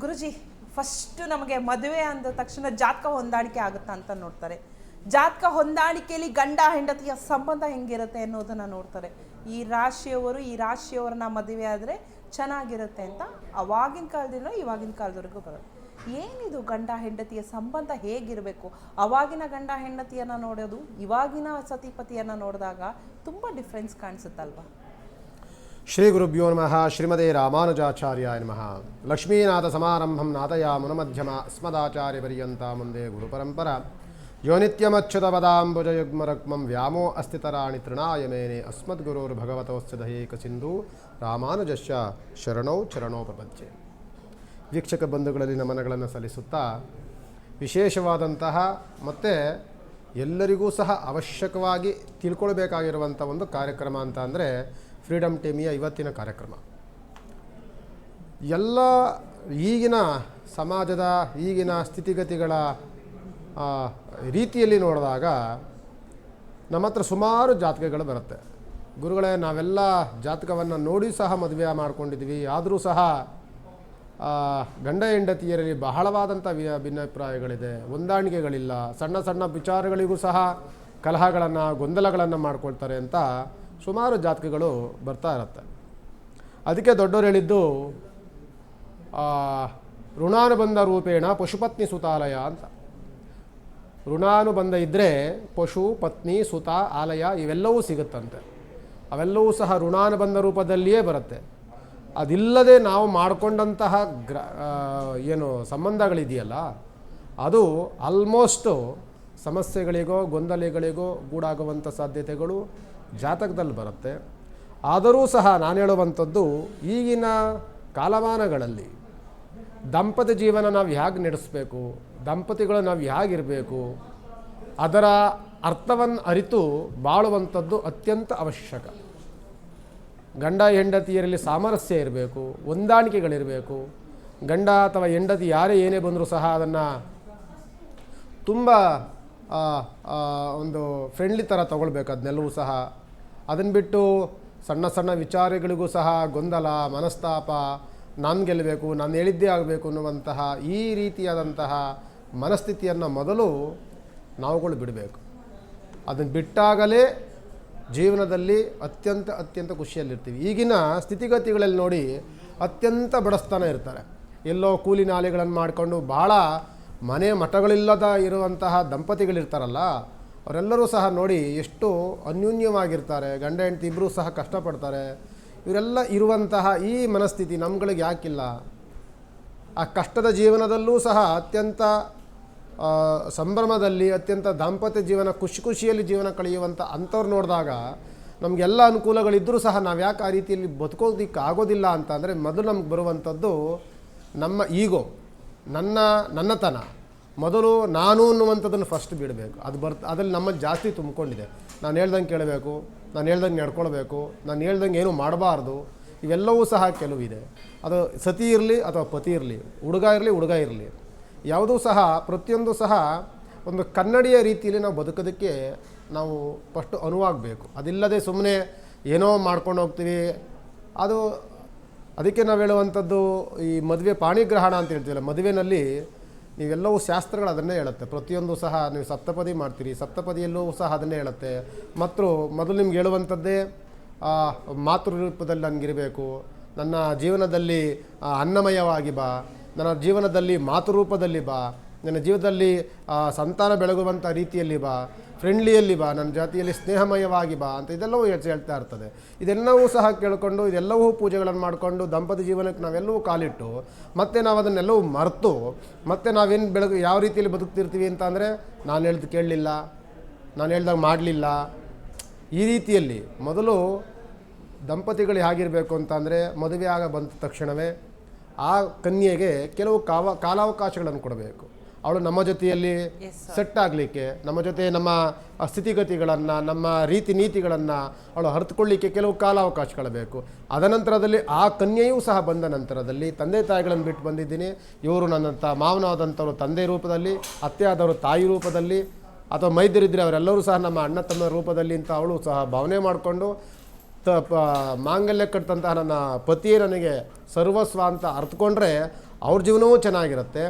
ಗುರುಜಿ, first ನಮಗೆ ಮದುವೆ ಅಂದ ತಕ್ಷಣ ಜಾತಕ ಹೊಂದಾಣಿಕೆ ಆಗುತ್ತಾ ಅಂತ ನೋಡ್ತಾರೆ. ಜಾತಕ ಹೊಂದಾಣಿಕೆಯಲ್ಲಿ ಗಂಡ ಹೆಂಡತಿಯ ಸಂಬಂಧ ಹೆಂಗಿರುತ್ತೆ ಅನ್ನೋದನ್ನ ನೋಡ್ತಾರೆ. ಈ ರಾಶಿಯವರನ್ನ ಮದುವೆ ಆದರೆ ಚೆನ್ನಾಗಿರುತ್ತೆ ಅಂತ ಅವಾಗಿನ ಕಾಲದಿಂದ ಇವಾಗಿನ ಕಾಲದವರೆಗೂ ಬರುತ್ತೆ. ಏನಿದು ಗಂಡ ಹೆಂಡತಿಯ ಸಂಬಂಧ ಹೇಗಿರಬೇಕು? ಅವಾಗಿನ ಗಂಡ ಹೆಂಡತಿಯನ್ನು ನೋಡೋದು ಇವಾಗಿನ ಸತಿಪತಿಯನ್ನು ನೋಡಿದಾಗ ತುಂಬ ಡಿಫ್ರೆನ್ಸ್ ಕಾಣಿಸುತ್ತಲ್ವಾ? ಶ್ರೀ ಗುರುಭ್ಯೋ ನಮಃ. ಶ್ರೀಮದೇ ರಾಮಾನುಜಾಚಾರ್ಯಾಯ ನಮಃ. ಲಕ್ಷ್ಮೀನಾಥ ಸಮಾರಂಭಂ ನಾಥಯಾಮುನಮಧ್ಯಮ ಅಸ್ಮದಾಚಾರ್ಯ ಪರ್ಯಂತ ಮುಂದೆ ಗುರುಪರಂಪರ ಯೋ ನಿತ್ಯಮಚ್ಯುತ ಪದಾಂಬುಜಯುಗ್ಮರಕ್ಮಂ ವ್ಯಾಮೋ ಅಸ್ತಿತರಾಣಿ ತೃಣಾಯ ಮೇನೆ ಅಸ್ಮದ್ಗುರೋರ್ಭಗವತೋಸ್ಯ ದಯೇಕ ಸಿಂಧು ರಾಮಾನುಜಸ್ಯ ಶರಣೌ ಚರಣೋ ಪ್ರಪಂಚೆ. ವೀಕ್ಷಕ ಬಂಧುಗಳಲ್ಲಿ ನಮನಗಳನ್ನು ಸಲ್ಲಿಸುತ್ತಾ, ವಿಶೇಷವಾದಂತಹ ಮತ್ತು ಎಲ್ಲರಿಗೂ ಸಹ ಅವಶ್ಯಕವಾಗಿ ತಿಳ್ಕೊಳ್ಬೇಕಾಗಿರುವಂಥ ಒಂದು ಕಾರ್ಯಕ್ರಮ ಅಂತ ಅಂದರೆ ಫ್ರೀಡಮ್ ಟೀಮಿಯ ಇವತ್ತಿನ ಕಾರ್ಯಕ್ರಮ. ಎಲ್ಲ ಈಗಿನ ಸಮಾಜದ ಈಗಿನ ಸ್ಥಿತಿಗತಿಗಳ ರೀತಿಯಲ್ಲಿ ನೋಡಿದಾಗ ನಮ್ಮ ಹತ್ರ ಸುಮಾರು ಜಾತಕಗಳು ಬರುತ್ತೆ. ಗುರುಗಳೇ, ನಾವೆಲ್ಲ ಜಾತಕವನ್ನು ನೋಡಿ ಸಹ ಮದುವೆ ಮಾಡ್ಕೊಂಡಿದ್ವಿ, ಆದರೂ ಸಹ ಗಂಡ ಹೆಂಡತಿಯರಲ್ಲಿ ಬಹಳವಾದಂಥ ಭಿನ್ನಾಭಿಪ್ರಾಯಗಳಿದೆ, ಹೊಂದಾಣಿಕೆಗಳಿಲ್ಲ, ಸಣ್ಣ ಸಣ್ಣ ವಿಚಾರಗಳಿಗೂ ಸಹ ಕಲಹಗಳನ್ನು ಗೊಂದಲಗಳನ್ನು ಮಾಡ್ಕೊಳ್ತಾರೆ ಅಂತ ಸುಮಾರು ಜಾತಕಗಳು ಬರ್ತಾ ಇರುತ್ತೆ. ಅದಕ್ಕೆ ದೊಡ್ಡವರು ಹೇಳಿದ್ದು ಋಣಾನುಬಂಧ ರೂಪೇಣ ಪಶುಪತ್ನಿ ಸುತಾಲಯ ಅಂತ. ಋಣಾನುಬಂಧ ಇದ್ದರೆ ಪಶು, ಪತ್ನಿ, ಸುತ, ಆಲಯ ಇವೆಲ್ಲವೂ ಸಿಗುತ್ತಂತೆ. ಅವೆಲ್ಲವೂ ಸಹ ಋಣಾನುಬಂಧ ರೂಪದಲ್ಲಿಯೇ ಬರುತ್ತೆ. ಅದಿಲ್ಲದೆ ನಾವು ಮಾಡಿಕೊಂಡಂತಹ ಏನು ಸಂಬಂಧಗಳಿದೆಯಲ್ಲ, ಅದು ಆಲ್ಮೋಸ್ಟು ಸಮಸ್ಯೆಗಳಿಗೋ ಗೊಂದಲಗಳಿಗೋ ಗೂಡಾಗುವಂಥ ಸಾಧ್ಯತೆಗಳು ಜಾತಕದಲ್ಲಿ ಬರುತ್ತೆ. ಆದರೂ ಸಹ ನಾನು ಹೇಳುವಂಥದ್ದು, ಈಗಿನ ಕಾಲಮಾನಗಳಲ್ಲಿ ದಾಂಪತ್ಯ ಜೀವನ ನಾವು ಹೇಗೆ ನಡೆಸಬೇಕು, ದಂಪತಿಗಳು ನಾವು ಹೇಗಿರಬೇಕು, ಅದರ ಅರ್ಥವನ್ನು ಅರಿತು ಬಾಳುವಂಥದ್ದು ಅತ್ಯಂತ ಅವಶ್ಯಕ. ಗಂಡ ಹೆಂಡತಿಯರಲ್ಲಿ ಸಾಮರಸ್ಯ ಇರಬೇಕು, ಹೊಂದಾಣಿಕೆಗಳಿರಬೇಕು. ಗಂಡ ಅಥವಾ ಹೆಂಡತಿ ಯಾರೇ ಏನೇ ಬಂದರೂ ಸಹ ಅದನ್ನು ತುಂಬ ಒಂದು ಫ್ರೆಂಡ್ಲಿ ಥರ ತೊಗೊಳ್ಬೇಕು. ಅದನ್ನೆಲ್ಲವೂ ಸಹ ಅದನ್ನು ಬಿಟ್ಟು ಸಣ್ಣ ಸಣ್ಣ ವಿಚಾರಗಳಿಗೂ ಸಹ ಗೊಂದಲ, ಮನಸ್ತಾಪ, ನಾನು ಗೆಲ್ಲಬೇಕು, ನಾನು ಹೇಳಿದ್ದೇ ಆಗಬೇಕು ಅನ್ನುವಂತಹ ಈ ರೀತಿಯಾದಂತಹ ಮನಸ್ಥಿತಿಯನ್ನು ಮೊದಲು ನಾವುಗಳು ಬಿಡಬೇಕು. ಅದನ್ನು ಬಿಟ್ಟಾಗಲೇ ಜೀವನದಲ್ಲಿ ಅತ್ಯಂತ ಖುಷಿಯಲ್ಲಿರ್ತೀವಿ. ಈಗಿನ ಸ್ಥಿತಿಗತಿಗಳಲ್ಲಿ ನೋಡಿ ಅತ್ಯಂತ ಬಡಸ್ತನ ಇರ್ತಾರೆ. ಎಲ್ಲೋ ಕೂಲಿ ನಾಲಿಗಳನ್ನು ಮಾಡಿಕೊಂಡು ಭಾಳ ಮನೆ ಮಠಗಳಿಲ್ಲದ ಇರುವಂತಹ ದಂಪತಿಗಳಿರ್ತಾರಲ್ಲ, ಅವರೆಲ್ಲರೂ ಸಹ ನೋಡಿ ಎಷ್ಟು ಅನ್ಯೂನ್ಯವಾಗಿರ್ತಾರೆ. ಗಂಡ ಹೆಂಡತಿ ಇಬ್ಬರೂ ಸಹ ಕಷ್ಟಪಡ್ತಾರೆ. ಇವರೆಲ್ಲ ಇರುವಂತಹ ಈ ಮನಸ್ಥಿತಿ ನಮ್ಗಳಿಗೆ ಯಾಕಿಲ್ಲ? ಆ ಕಷ್ಟದ ಜೀವನದಲ್ಲೂ ಸಹ ಅತ್ಯಂತ ಸಂಭ್ರಮದಲ್ಲಿ, ಅತ್ಯಂತ ದಾಂಪತ್ಯ ಜೀವನ ಖುಷಿಯಲ್ಲಿ ಜೀವನ ಕಳೆಯುವಂಥ ಅಂಥವ್ರು ನೋಡಿದಾಗ ನಮಗೆಲ್ಲ ಅನುಕೂಲಗಳಿದ್ದರೂ ಸಹ ನಾವು ಯಾಕೆ ಆ ರೀತಿಯಲ್ಲಿ ಬದುಕೋದಕ್ಕೆ ಆಗೋದಿಲ್ಲ ಅಂತ ಅಂದರೆ, ಮೊದಲು ನಮ್ಗೆ ಬರುವಂಥದ್ದು ನಮ್ಮ ಈಗೋ, ನನ್ನತನ. ಮೊದಲು ನಾನು ಅನ್ನುವಂಥದ್ದನ್ನು ಫಸ್ಟ್ ಬಿಡಬೇಕು. ಅದ್ರಲ್ಲಿ ನಮ್ಮಲ್ಲಿ ಜಾಸ್ತಿ ತುಂಬಿಕೊಂಡಿದೆ. ನಾನು ಹೇಳ್ದಂಗೆ ಕೇಳಬೇಕು, ನಾನು ಹೇಳ್ದಂಗೆ ನಡ್ಕೊಳ್ಬೇಕು, ನಾನು ಹೇಳ್ದಂಗೆ ಏನೂ ಮಾಡಬಾರ್ದು, ಇವೆಲ್ಲವೂ ಸಹ ಕೆಲವಿದೆ. ಅದು ಸತಿ ಇರಲಿ ಅಥವಾ ಪತಿ ಇರಲಿ, ಹುಡುಗ ಇರಲಿ, ಯಾವುದೂ ಸಹ ಪ್ರತಿಯೊಂದು ಸಹ ಒಂದು ಕನ್ನಡಿಯ ರೀತಿಯಲ್ಲಿ ನಾವು ಬದುಕೋದಕ್ಕೆ ನಾವು ಫಸ್ಟು ಅನುವಾಗಬೇಕು. ಅದಿಲ್ಲದೆ ಸುಮ್ಮನೆ ಏನೋ ಮಾಡ್ಕೊಂಡು ಹೋಗ್ತೀವಿ. ಅದಕ್ಕೆ ನಾವು ಹೇಳುವಂಥದ್ದು ಈ ಮದುವೆ ಪಾಣಿಗ್ರಹಣ ಅಂತ ಹೇಳ್ತೀವಲ್ಲ, ಮದುವೆಯಲ್ಲಿ ನೀವೆಲ್ಲವೂ ಶಾಸ್ತ್ರಗಳು ಅದನ್ನೇ ಹೇಳುತ್ತೆ. ಪ್ರತಿಯೊಂದು ಸಹ ನೀವು ಸಪ್ತಪದಿ ಮಾಡ್ತೀರಿ, ಸಪ್ತಪದಿಯಲ್ಲೂ ಸಹ ಅದನ್ನೇ ಹೇಳುತ್ತೆ. ಮತ್ತು ಮೊದಲು ನಿಮ್ಗೆ ಹೇಳುವಂಥದ್ದೇ ಮಾತೃ ರೂಪದಲ್ಲಿ ನನಗಿರಬೇಕು, ನನ್ನ ಜೀವನದಲ್ಲಿ ಅನ್ನಮಯವಾಗಿ ಬಾ, ನನ್ನ ಜೀವನದಲ್ಲಿ ಮಾತೃರೂಪದಲ್ಲಿ ಬಾ, ನನ್ನ ಜೀವನದಲ್ಲಿ ಸಂತಾನ ಬೆಳಗುವಂಥ ರೀತಿಯಲ್ಲಿ ಬಾ, ಫ್ರೆಂಡ್ಲಿಯಲ್ಲಿ ಬಾ, ನನ್ನ ಜಾತಿಯಲ್ಲಿ ಸ್ನೇಹಮಯವಾಗಿ ಬಾ ಅಂತ ಇದೆಲ್ಲವೂ ಹೇಳ್ತಾ ಇರ್ತದೆ. ಇದೆಲ್ಲವೂ ಸಹ ಕೇಳಿಕೊಂಡು ಇದೆಲ್ಲವೂ ಪೂಜೆಗಳನ್ನು ಮಾಡಿಕೊಂಡು ದಂಪತಿ ಜೀವನಕ್ಕೆ ನಾವೆಲ್ಲವೂ ಕಾಲಿಟ್ಟು ಮತ್ತೆ ನಾವು ಅದನ್ನೆಲ್ಲವೂ ಮರೆತು ಮತ್ತೆ ನಾವೇನು ಯಾವ ರೀತಿಯಲ್ಲಿ ಬದುಕ್ತಿರ್ತೀವಿ ಅಂತ ಅಂದರೆ, ನಾನು ಹೇಳ್ದು ಕೇಳಲಿಲ್ಲ, ನಾನು ಹೇಳ್ದಾಗ ಮಾಡಲಿಲ್ಲ, ಈ ರೀತಿಯಲ್ಲಿ ಮೊದಲು ದಂಪತಿಗಳು ಹೇಗಿರಬೇಕು ಅಂತ ಅಂದರೆ, ಮದುವೆ ಆಗ ಬಂದ ತಕ್ಷಣವೇ ಆ ಕನ್ಯೆಗೆ ಕೆಲವು ಕಾಲಾವಕಾಶಗಳನ್ನು ಕೊಡಬೇಕು. ಅವಳು ನಮ್ಮ ಜೊತೆಯಲ್ಲಿ ಸೆಟ್ ಆಗಲಿಕ್ಕೆ, ನಮ್ಮ ಜೊತೆ ನಮ್ಮ ಸ್ಥಿತಿಗತಿಗಳನ್ನು, ನಮ್ಮ ರೀತಿ ನೀತಿಗಳನ್ನು ಅವಳು ಅರಿತುಕೊಳ್ಳಿಕ್ಕೆ ಕೆಲವು ಕಾಲಾವಕಾಶಗಳು ಬೇಕು. ಅದನಂತರದಲ್ಲಿ ಆ ಕನ್ಯೆಯೂ ಸಹ ಬಂದ ನಂತರದಲ್ಲಿ ತಂದೆ ತಾಯಿಗಳನ್ನು ಬಿಟ್ಟು ಬಂದಿದ್ದೀನಿ, ಇವರು ನನ್ನಂಥ ಮಾವನಾದಂಥವ್ರು ತಂದೆ ರೂಪದಲ್ಲಿ, ಅತ್ತೆ ಆದವರು ತಾಯಿ ರೂಪದಲ್ಲಿ, ಅಥವಾ ಮೈದರಿದ್ದರೆ ಅವರೆಲ್ಲರೂ ಸಹ ನಮ್ಮ ಅಣ್ಣ ತಮ್ಮ ರೂಪದಲ್ಲಿ ಅಂತ ಅವಳು ಸಹ ಭಾವನೆ ಮಾಡಿಕೊಂಡು ಮಾಂಗಲ್ಯ ಕಟ್ಟಿದಂತಹ ನನ್ನ ಪತಿಯೇ ನನಗೆ ಸರ್ವಸ್ವ ಅಂತ ಅರ್ಥಕೊಂಡ್ರೆ ಅವ್ರ ಜೀವನವೂ ಚೆನ್ನಾಗಿರುತ್ತೆ.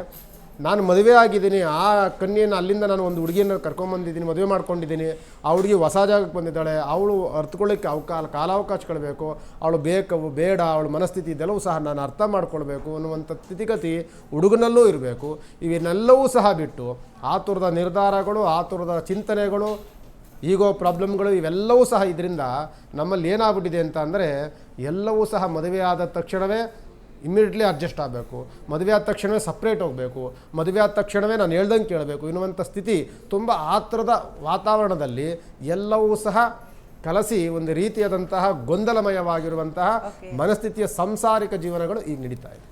ನಾನು ಮದುವೆ ಆಗಿದ್ದೀನಿ, ಆ ಕನ್ಯೆಯನ್ನು ಅಲ್ಲಿಂದ ನಾನು ಒಂದು ಹುಡುಗಿಯನ್ನು ಕರ್ಕೊಂಬಂದಿದ್ದೀನಿ, ಮದುವೆ ಮಾಡ್ಕೊಂಡಿದ್ದೀನಿ, ಆ ಹುಡುಗಿ ಹೊಸ ಜಾಗಕ್ಕೆ ಬಂದಿದ್ದಾಳೆ, ಅವಳು ಅರ್ಥಕೊಳ್ಳೋಕ್ಕೆ ಕಾಲಾವಕಾಶಗಳು ಬೇಕು, ಅವಳು ಬೇಕು ಬೇಡ, ಅವಳ ಮನಸ್ಥಿತಿ ಇದೆಲ್ಲವೂ ಸಹ ನಾನು ಅರ್ಥ ಮಾಡ್ಕೊಳ್ಬೇಕು ಅನ್ನುವಂಥ ಸ್ಥಿತಿಗತಿ ಹುಡುಗನಲ್ಲೂ ಇರಬೇಕು. ಇವನ್ನೆಲ್ಲವೂ ಸಹ ಬಿಟ್ಟು ಆತುರದ ನಿರ್ಧಾರಗಳು, ಆತುರದ ಚಿಂತನೆಗಳು, ಈಗೋ ಪ್ರಾಬ್ಲಮ್ಗಳು ಇವೆಲ್ಲವೂ ಸಹ ಇದರಿಂದ ನಮ್ಮಲ್ಲಿ ಏನಾಗ್ಬಿಟ್ಟಿದೆ ಅಂತ ಅಂದರೆ ಎಲ್ಲವೂ ಸಹ ಮದುವೆ ಆದ ತಕ್ಷಣವೇ ಇಮ್ಮಿಡಿಯೇಟ್ಲಿ ಅಡ್ಜಸ್ಟ್ ಆಗಬೇಕು, ಮದುವೆ ಆದ ತಕ್ಷಣವೇ ಸಪ್ರೇಟ್ ಹೋಗಬೇಕು, ಮದುವೆ ಆದ ತಕ್ಷಣವೇ ನಾನು ಹೇಳ್ದಂಗೆ ಕೇಳಬೇಕು ಎನ್ನುವಂಥ ಸ್ಥಿತಿ ತುಂಬ ಆತುರದ ವಾತಾವರಣದಲ್ಲಿ ಎಲ್ಲವೂ ಸಹ ಕಲಸಿ ಒಂದು ರೀತಿಯಾದಂತಹ ಗೊಂದಲಮಯವಾಗಿರುವಂತಹ ಮನಸ್ಥಿತಿಯ ಸಂಸಾರಿಕ ಜೀವನಗಳು ಈಗ ನಡೀತಾ ಇದೆ.